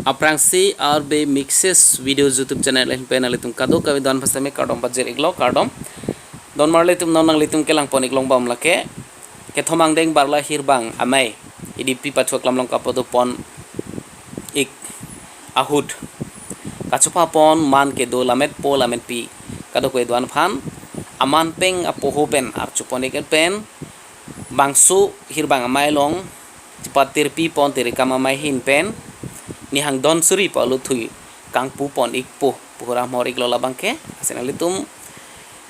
Aprangsi Srbmixedvideos YouTube channel en penal itum kado kavi don pastame kardom budget iglo kardom don marle tum non nang litum kelang pon iglong bam lake ke thomang deng barla hirbang amai idipi pachwa klamlong kapodo pon ik ahud kachupa pon man ke do lamet po lamet pi kado ko edwan phan aman peng apoho pen archupon ikel pen bangsu hirbang amai long patir pi pon tirikam amai hin pen Nihang Donsuri palu thui Kangpu pon ikpo pura mor iklola bangke asenali tum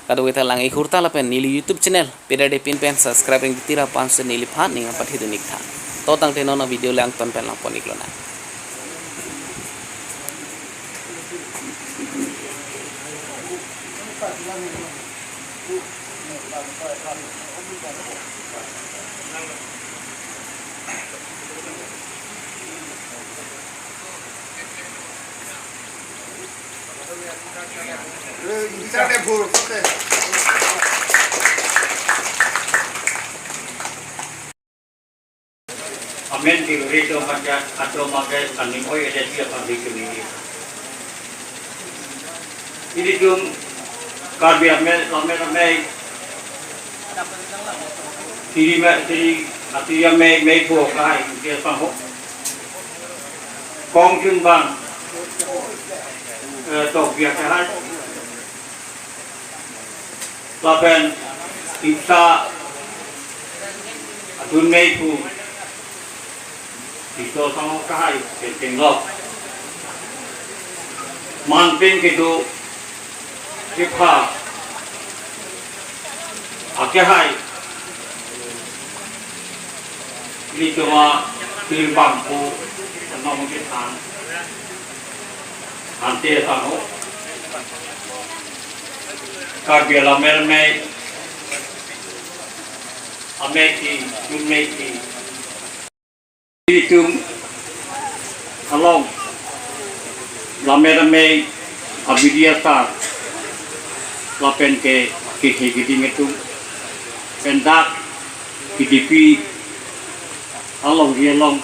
kado kita lang ikurta la pen nili YouTube channel peda de pin pen subscribe ing tira panse nili phan ninga pathi dunik tha to tang te nona video lang ton pen lang pon iklona Amen di rito macam atau makai anim oi ada siap ambil ini. Ini tum karbianglong tiri yang mai buah kai dia sanggup. Kong jun bang tok biasa hai. Lapan isa adun mai pu itu sama kahai tengok manpin gitu kita akai ini cuma film bangku nama mungkin nanti sama karbianglong mermei ameki jumeki itu kalau lame-lame abidia sar lapen ke giding itu pendak hidipi along dialong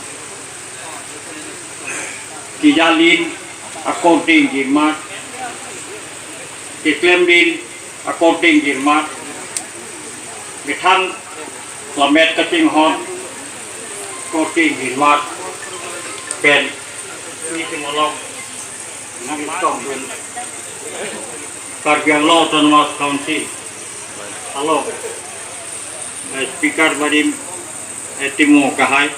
kijalin according jimat diklembin according jimat betang lamet kecing hon koting himat pen ini timolong nanti tong pen karbianglong autonomous council halo speaker badim Timung Kiling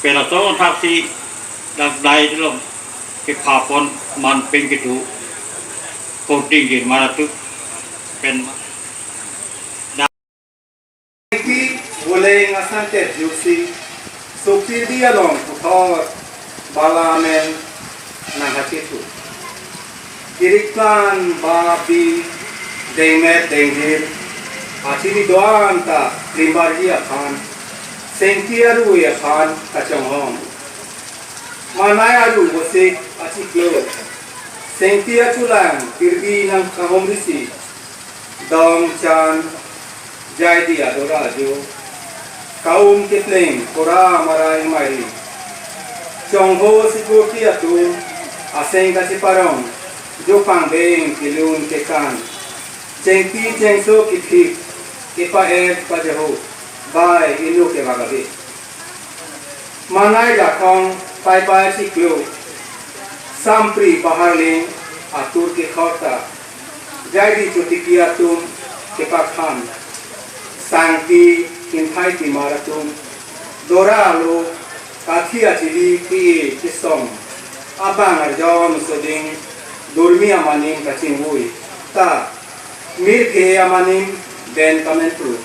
pelato taksi dak dai dilom ke phapon man pen gitu koting himat tu pen boleh ngasan ter juksi sukti dia long putar balamen nangati tu kirikan babi demet denghir achini doan ta limbarji akan sengkiaru ya kan kacang hong manayaru bosik aci klo sengkia culang kirbi nang kahom risi dong chan jai dia dorajo kaum kitling kora marai mari chongho security atu aseng kasi parong jo pangbeng kilun kekan chengti chengso kithi kipa pajaho bai inu ke bagabe manai dakong pai pai siklo sampri baharling atur ke khota jadi chutikia tum kepa khan sangti kintai ti maratum dora lo kathia chili pi kisong abang arjom soding dormi amanin kaching hui ta mirke amanin ben kamentu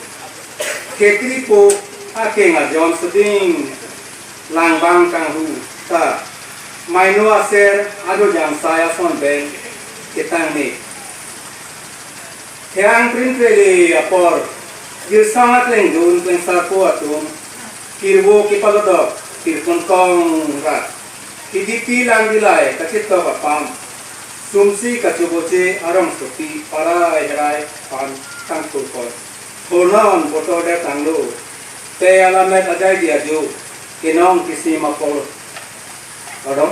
kekri po akeng arjom soding langbang kanghu ta maino aser ado jam saya son ben kitang ni Yang printrele apor Gil sangat lengdun pensar po atum kirbo kipalodo kirkonkong rat hidipi lang dilay kachito kapam sumsi kachuboche arong suti para herai pan Kangpu ko honon botode tanglo te alamet ajay dia jo kinong kisi mapol Kadom